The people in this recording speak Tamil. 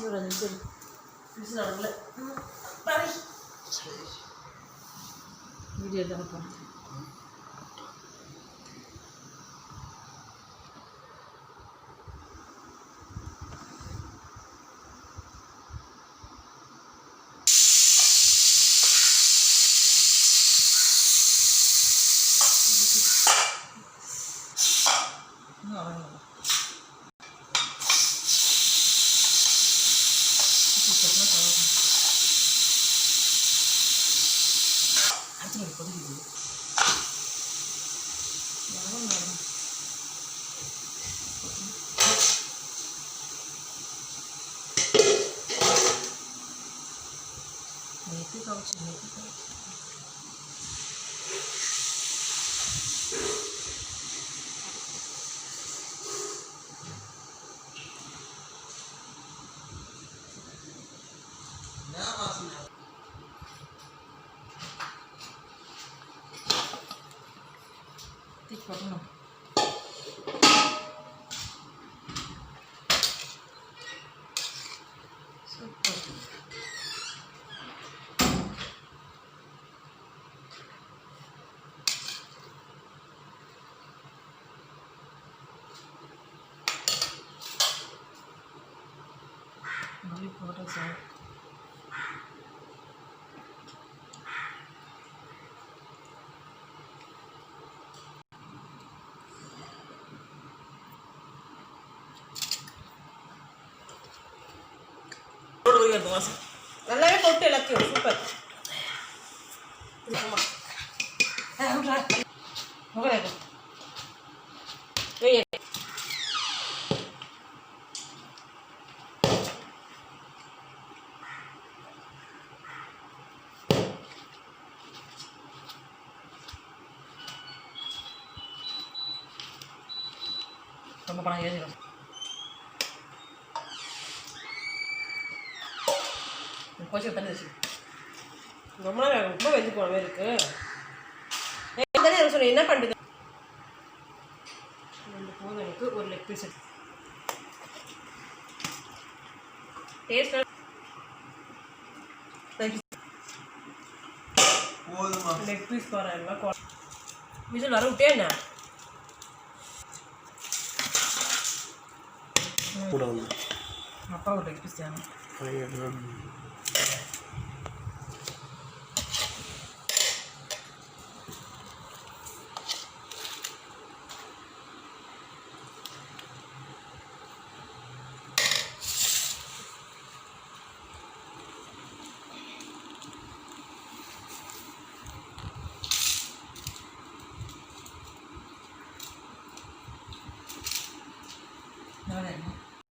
ஒரு 5 நிமிஷம் விசில் ஆகல. வீடியோ தான் போகிறேன். मेथी कावची tik potong. Super. Mari potong saya. நல்லாவே போட்டு எல்லாத்தையும் சூப்பர். ரொம்ப பணம் ஏறிடும். கொஞ்சம் தண்ணி வச்சு ரொம்ப நேரம் ரொம்ப வெந்து போன மாதிரி இருக்கு. தானே சொன்னேன் என்ன பண்ணுறது. போதும் எனக்கு ஒரு leg piece taste leg piece போகிறேன். விசில் வர விட்டே என்ன அப்பா ஒரு லெக் பீஸ் தானே. No, no, no.